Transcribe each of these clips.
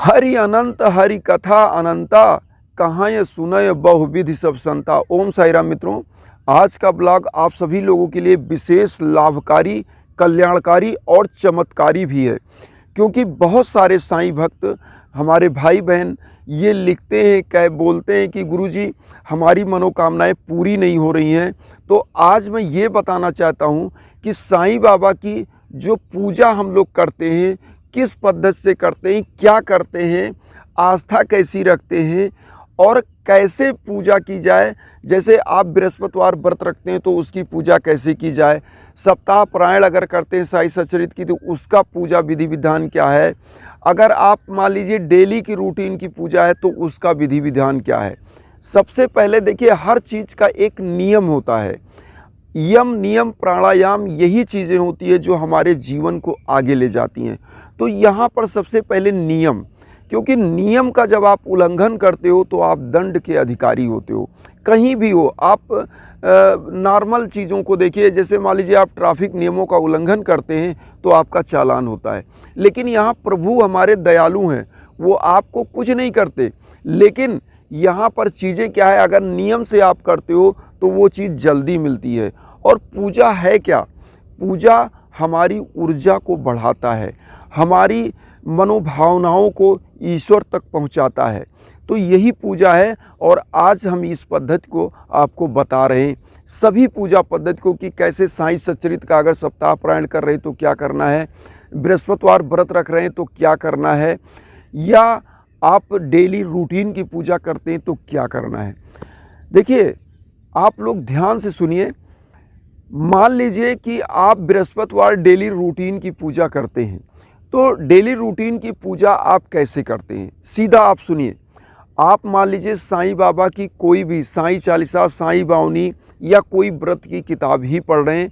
हरि अनंत हरि कथा अनंता, कहाँ ये सुनय बहुविधि सब संता। ओम साई राम मित्रों, आज का ब्लॉग आप सभी लोगों के लिए विशेष लाभकारी, कल्याणकारी और चमत्कारी भी है, क्योंकि बहुत सारे साईं भक्त हमारे भाई बहन ये लिखते हैं, कह बोलते हैं कि गुरुजी हमारी मनोकामनाएं पूरी नहीं हो रही हैं। तो आज मैं ये बताना चाहता हूँ कि साईं बाबा की जो पूजा हम लोग करते हैं, किस पद्धति से करते हैं, क्या करते हैं, आस्था कैसी रखते हैं और कैसे पूजा की जाए। जैसे आप बृहस्पतिवार व्रत रखते हैं तो उसकी पूजा कैसे की जाए, सप्ताह पारायण अगर करते हैं साईं सच्चरित्र की तो उसका पूजा विधि विधान क्या है, अगर आप मान लीजिए डेली की रूटीन की पूजा है तो उसका विधि विधान क्या है। सबसे पहले देखिए, हर चीज़ का एक नियम होता है। यम नियम प्राणायाम यही चीज़ें होती है जो हमारे जीवन को आगे ले जाती हैं। तो यहाँ पर सबसे पहले नियम, क्योंकि नियम का जब आप उल्लंघन करते हो तो आप दंड के अधिकारी होते हो। कहीं भी हो आप, नॉर्मल चीज़ों को देखिए, जैसे मान लीजिए आप ट्रैफिक नियमों का उल्लंघन करते हैं तो आपका चालान होता है। लेकिन यहाँ प्रभु हमारे दयालु हैं, वो आपको कुछ नहीं करते। लेकिन यहाँ पर चीज़ें क्या है, अगर नियम से आप करते हो तो वो चीज़ जल्दी मिलती है। और पूजा है क्या? पूजा हमारी ऊर्जा को बढ़ाता है, हमारी मनोभावनाओं को ईश्वर तक पहुंचाता है। तो यही पूजा है और आज हम इस पद्धति को आपको बता रहे हैं, सभी पूजा पद्धति को, कि कैसे साईं सच्चरित्र का अगर सप्ताह पारायण कर रहे हैं तो क्या करना है, बृहस्पतिवार व्रत रख रहे हैं तो क्या करना है, या आप डेली रूटीन की पूजा करते हैं तो क्या करना है। देखिए, आप लोग ध्यान से सुनिए। मान लीजिए कि आप बृहस्पतिवार डेली रूटीन की पूजा करते हैं, तो डेली रूटीन की पूजा आप कैसे करते हैं, सीधा आप सुनिए। आप मान लीजिए साईं बाबा की कोई भी साईं चालीसा, साईं बावनी या कोई व्रत की किताब ही पढ़ रहे हैं,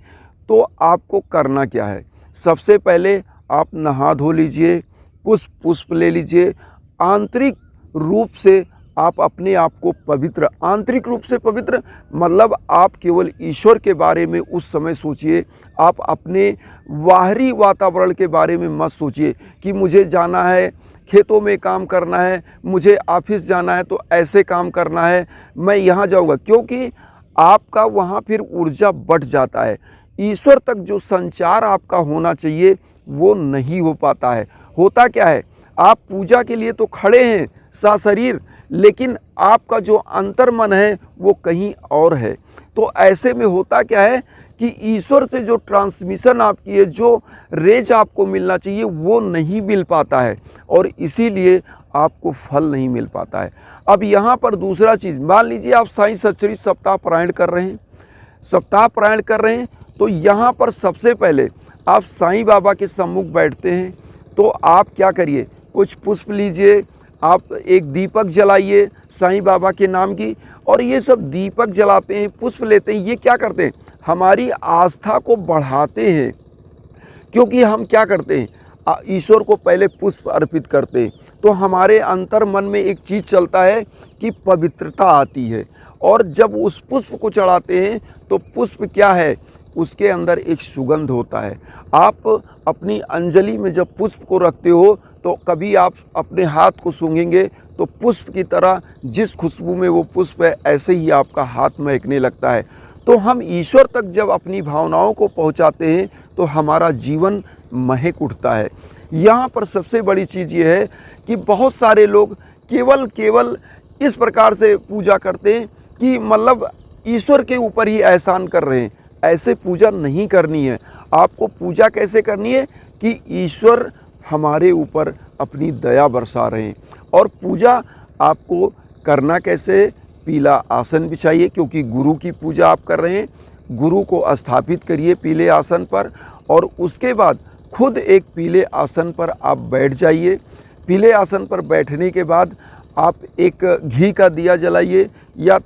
तो आपको करना क्या है। सबसे पहले आप नहा धो लीजिए, कुछ पुष्प ले लीजिए, आंतरिक रूप से आप अपने आप को पवित्र, आंतरिक रूप से पवित्र मतलब आप केवल ईश्वर के बारे में उस समय सोचिए। आप अपने बाहरी वातावरण के बारे में मत सोचिए कि मुझे जाना है, खेतों में काम करना है, मुझे ऑफिस जाना है तो ऐसे काम करना है, मैं यहाँ जाऊँगा, क्योंकि आपका वहाँ फिर ऊर्जा बढ़ जाता है। ईश्वर तक जो संचार आपका होना चाहिए वो नहीं हो पाता है। होता क्या है, आप पूजा के लिए तो खड़े हैं सशरीर, लेकिन आपका जो अंतर मन है वो कहीं और है। तो ऐसे में होता क्या है कि ईश्वर से जो ट्रांसमिशन आपकी है, जो रेज आपको मिलना चाहिए वो नहीं मिल पाता है और इसीलिए आपको फल नहीं मिल पाता है। अब यहाँ पर दूसरा चीज़, मान लीजिए आप साईं सच्चरित्र सप्ताह पारायण कर रहे हैं, सप्ताह पारायण कर रहे हैं, तो यहाँ पर सबसे पहले आप साईं बाबा के सम्मुख बैठते हैं तो आप क्या करिए, कुछ पुष्प लीजिए, आप एक दीपक जलाइए साईं बाबा के नाम की। और ये सब दीपक जलाते हैं, पुष्प लेते हैं, ये क्या करते हैं, हमारी आस्था को बढ़ाते हैं। क्योंकि हम क्या करते हैं, ईश्वर को पहले पुष्प अर्पित करते हैं तो हमारे अंतर मन में एक चीज़ चलता है कि पवित्रता आती है। और जब उस पुष्प को चढ़ाते हैं तो पुष्प क्या है, उसके अंदर एक सुगंध होता है। आप अपनी अंजलि में जब पुष्प को रखते हो तो कभी आप अपने हाथ को सूंघेंगे तो पुष्प की तरह जिस खुशबू में वो पुष्प है ऐसे ही आपका हाथ महकने लगता है। तो हम ईश्वर तक जब अपनी भावनाओं को पहुंचाते हैं तो हमारा जीवन महक उठता है। यहाँ पर सबसे बड़ी चीज़ ये है कि बहुत सारे लोग केवल इस प्रकार से पूजा करते हैं कि मतलब ईश्वर के ऊपर ही एहसान कर रहे हैं। ऐसे पूजा नहीं करनी है। आपको पूजा कैसे करनी है कि ईश्वर हमारे ऊपर अपनी दया बरसा रहे हैं। और पूजा आपको करना कैसे, पीला आसन बिछाइए, क्योंकि गुरु की पूजा आप कर रहे हैं, गुरु को स्थापित करिए पीले आसन पर और उसके बाद खुद एक पीले आसन पर आप बैठ जाइए। पीले आसन पर बैठने के बाद आप एक घी का दिया जलाइए या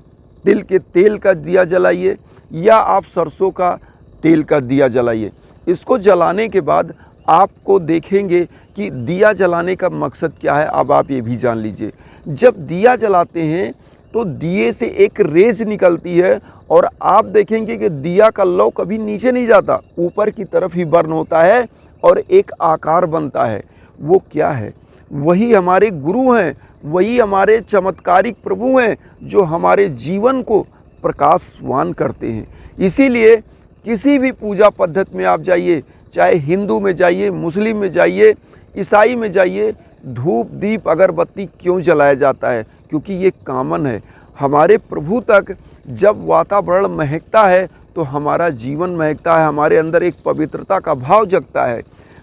तिल के तेल का दिया जलाइए या आप सरसों का तेल का दिया जलाइए। इसको जलाने के बाद आपको देखेंगे कि दिया जलाने का मकसद क्या है, अब आप ये भी जान लीजिए। जब दिया जलाते हैं तो दिए से एक रेज निकलती है और आप देखेंगे कि दिया का लौ कभी नीचे नहीं जाता, ऊपर की तरफ ही बर्न होता है और एक आकार बनता है। वो क्या है, वही हमारे गुरु हैं, वही हमारे चमत्कारिक प्रभु हैं जो हमारे जीवन को प्रकाशवान करते हैं। इसीलिए किसी भी पूजा पद्धति में आप जाइए, चाहे हिंदू में जाइए, मुस्लिम में जाइए, ईसाई में जाइए, धूप दीप अगरबत्ती क्यों जलाया जाता है? क्योंकि ये कॉमन है। हमारे प्रभु तक जब वातावरण महकता है तो हमारा जीवन महकता है, हमारे अंदर एक पवित्रता का भाव जगता है।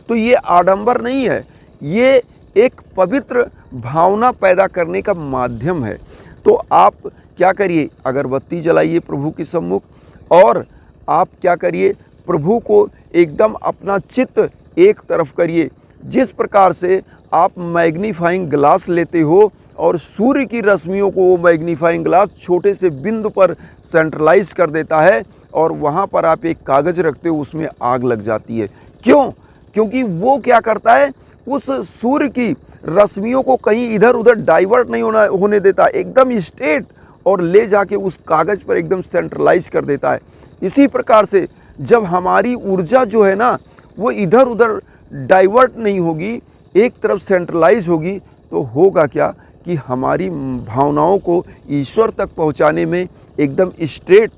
तो ये आडंबर नहीं है, ये एक पवित्र भावना पैदा करने का माध्यम है। तो आप क्या करिए, अगरबत्ती जलाइए प्रभु के सम्मुख, और आप क्या करिए, प्रभु को एकदम अपना चित्त एक तरफ करिए। जिस प्रकार से आप मैग्नीफाइंग ग्लास लेते हो और सूर्य की रश्मियों को वो मैग्नीफाइंग ग्लास छोटे से बिंदु पर सेंट्रलाइज कर देता है, और वहाँ पर आप एक कागज़ रखते हो, उसमें आग लग जाती है। क्यों? क्योंकि वो क्या करता है, उस सूर्य की रश्मियों को कहीं इधर उधर डाइवर्ट नहीं होने देता, एकदम स्ट्रेट, और ले जाके उस कागज़ पर एकदम सेंट्रलाइज कर देता है। इसी प्रकार से जब हमारी ऊर्जा जो है ना, वो इधर उधर डाइवर्ट नहीं होगी, एक तरफ सेंट्रलाइज होगी, तो होगा क्या कि हमारी भावनाओं को ईश्वर तक पहुंचाने में एकदम स्ट्रेट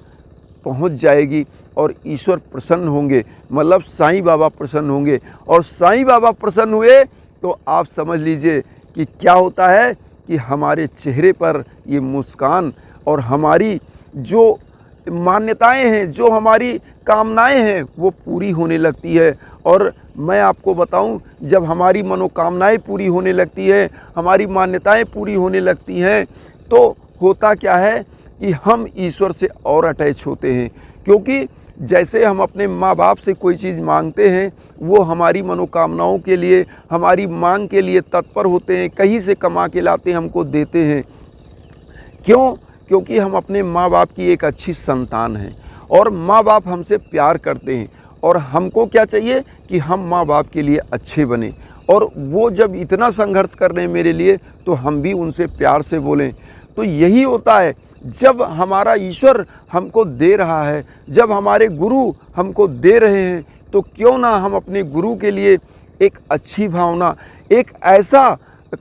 पहुंच जाएगी, और ईश्वर प्रसन्न होंगे, मतलब साईं बाबा प्रसन्न होंगे। और साईं बाबा प्रसन्न हुए तो आप समझ लीजिए कि क्या होता है कि हमारे चेहरे पर ये मुस्कान, और हमारी जो मान्यताएं हैं, जो हमारी कामनाएं हैं, वो पूरी होने लगती है। और मैं आपको बताऊं, जब हमारी मनोकामनाएं पूरी होने लगती है, हमारी मान्यताएं पूरी होने लगती हैं, तो होता क्या है कि हम ईश्वर से और अटैच होते हैं। क्योंकि जैसे हम अपने माँ बाप से कोई चीज़ मांगते हैं, वो हमारी मनोकामनाओं के लिए, हमारी मांग के लिए तत्पर होते हैं, कहीं से कमा के लाते हमको देते हैं। क्यों? क्योंकि हम अपने माँ बाप की एक अच्छी संतान हैं, और माँ बाप हमसे प्यार करते हैं, और हमको क्या चाहिए कि हम माँ बाप के लिए अच्छे बने। और वो जब इतना संघर्ष कर रहे हैं मेरे लिए, तो हम भी उनसे प्यार से बोलें। तो यही होता है, जब हमारा ईश्वर हमको दे रहा है, जब हमारे गुरु हमको दे रहे हैं, तो क्यों ना हम अपने गुरु के लिए एक अच्छी भावना, एक ऐसा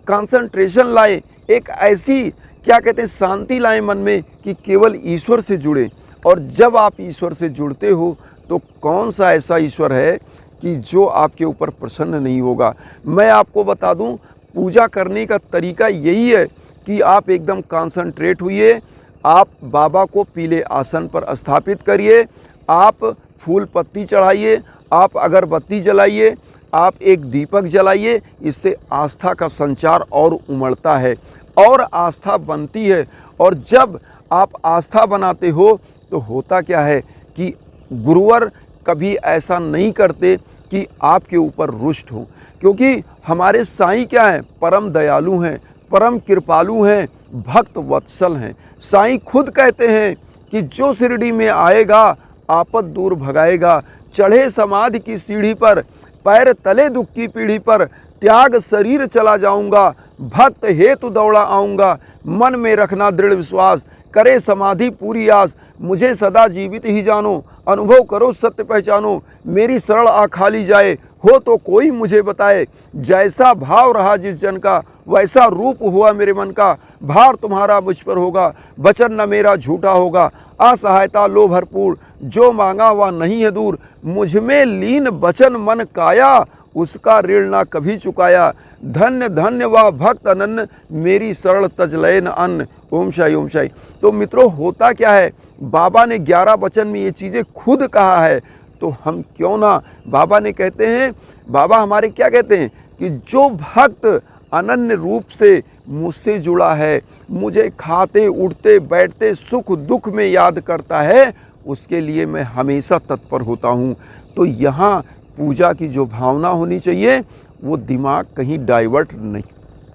कंसंट्रेशन लाएं, एक ऐसी क्या कहते हैं शांति लाएं मन में कि केवल ईश्वर से जुड़े। और जब आप ईश्वर से जुड़ते हो, तो कौन सा ऐसा ईश्वर है कि जो आपके ऊपर प्रसन्न नहीं होगा। मैं आपको बता दूं, पूजा करने का तरीका यही है कि आप एकदम कंसंट्रेट होइए, आप बाबा को पीले आसन पर स्थापित करिए, आप फूल पत्ती चढ़ाइए, आप अगरबत्ती जलाइए, आप एक दीपक जलाइए। इससे आस्था का संचार और उमड़ता है और आस्था बनती है। और जब आप आस्था बनाते हो, तो होता क्या है कि गुरुवर कभी ऐसा नहीं करते कि आपके ऊपर रुष्ट हो। क्योंकि हमारे साईं क्या हैं, परम दयालु हैं, परम कृपालु हैं, भक्त वत्सल हैं। साईं खुद कहते हैं कि जो शिरडी में आएगा आपद दूर भगाएगा, चढ़े समाधि की सीढ़ी पर, पैर तले दुख की पीढ़ी पर, त्याग शरीर चला जाऊंगा, भक्त हेतु दौड़ा आऊंगा, मन में रखना दृढ़ विश्वास, करे समाधि पूरी आस, मुझे सदा जीवित ही जानो, अनुभव करो सत्य पहचानो, मेरी शरण आ खाली जाए, हो तो कोई मुझे बताए, जैसा भाव रहा जिस जन का, वैसा रूप हुआ मेरे मन का, भार तुम्हारा मुझ पर होगा, वचन न मेरा झूठा होगा, असहायता लो भरपूर, जो मांगा वह नहीं है दूर, मुझ में लीन वचन मन काया, उसका ऋण ना कभी चुकाया, धन्य धन्य वह भक्त अनन्य, मेरी सरल तजलय न अन्न। ओम शाई ओम शाई। तो मित्रों, होता क्या है, बाबा ने 11 वचन में ये चीज़ें खुद कहा है, तो हम क्यों ना, बाबा ने कहते हैं, बाबा हमारे क्या कहते हैं कि जो भक्त अनन्य रूप से मुझसे जुड़ा है, मुझे खाते उठते बैठते सुख दुख में याद करता है, उसके लिए मैं हमेशा तत्पर होता हूँ। तो यहाँ पूजा की जो भावना होनी चाहिए, वो दिमाग कहीं डाइवर्ट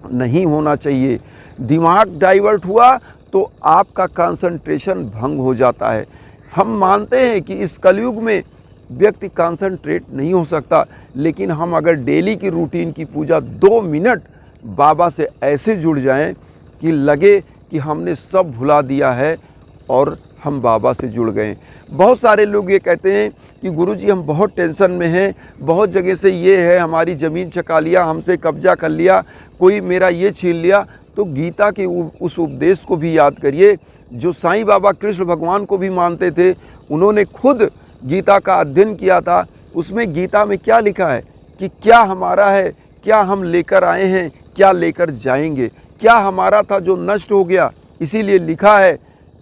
नहीं होना चाहिए। दिमाग डाइवर्ट हुआ तो आपका कंसंट्रेशन भंग हो जाता है। हम मानते हैं कि इस कलयुग में व्यक्ति कंसंट्रेट नहीं हो सकता, लेकिन हम अगर डेली की रूटीन की पूजा 2 मिनट बाबा से ऐसे जुड़ जाएं कि लगे कि हमने सब भुला दिया है और हम बाबा से जुड़ गए। बहुत सारे लोग ये कहते हैं कि गुरुजी हम बहुत टेंशन में हैं, बहुत जगह से ये है, हमारी ज़मीन छका लिया, हमसे कब्जा कर लिया, कोई मेरा ये छीन लिया, तो गीता के उस उपदेश को भी याद करिए जो साईं बाबा कृष्ण भगवान को भी मानते थे। उन्होंने खुद गीता का अध्ययन किया था। उसमें गीता में क्या लिखा है कि क्या हमारा है, क्या हम लेकर आए हैं, क्या लेकर जाएंगे, क्या हमारा था जो नष्ट हो गया। इसीलिए लिखा है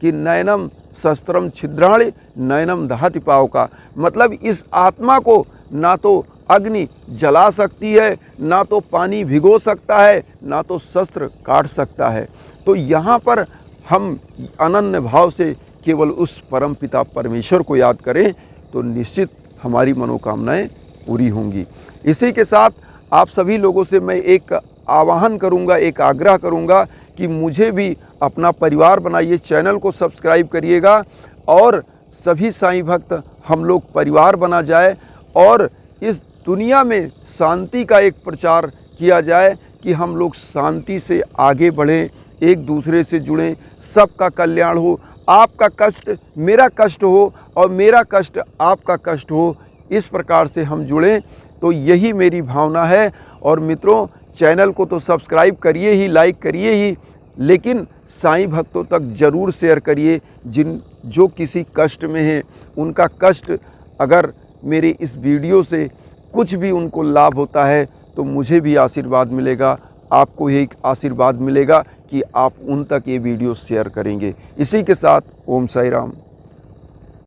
कि नयनम शस्त्रम छिद्राणि नयनम दहति पावका, मतलब इस आत्मा को ना तो अग्नि जला सकती है, ना तो पानी भिगो सकता है, ना तो शस्त्र काट सकता है। तो यहाँ पर हम अनन्य भाव से केवल उस परम पिता परमेश्वर को याद करें तो निश्चित हमारी मनोकामनाएं पूरी होंगी। इसी के साथ आप सभी लोगों से मैं एक आह्वान करूंगा, एक आग्रह करूंगा कि मुझे भी अपना परिवार बनाइए, चैनल को सब्सक्राइब करिएगा और सभी साईं भक्त हम लोग परिवार बना जाए और इस दुनिया में शांति का एक प्रचार किया जाए कि हम लोग शांति से आगे बढ़ें, एक दूसरे से जुड़ें, सबका कल्याण हो, आपका कष्ट मेरा कष्ट हो और मेरा कष्ट आपका कष्ट हो, इस प्रकार से हम जुड़ें। तो यही मेरी भावना है। और मित्रों, चैनल को तो सब्सक्राइब करिए ही, लाइक करिए ही, लेकिन साईं भक्तों तक ज़रूर शेयर करिए जो किसी कष्ट में हैं। उनका कष्ट अगर मेरे इस वीडियो से कुछ भी उनको लाभ होता है तो मुझे भी आशीर्वाद मिलेगा, आपको यही आशीर्वाद मिलेगा कि आप उन तक ये वीडियो शेयर करेंगे। इसी के साथ ओम साई राम।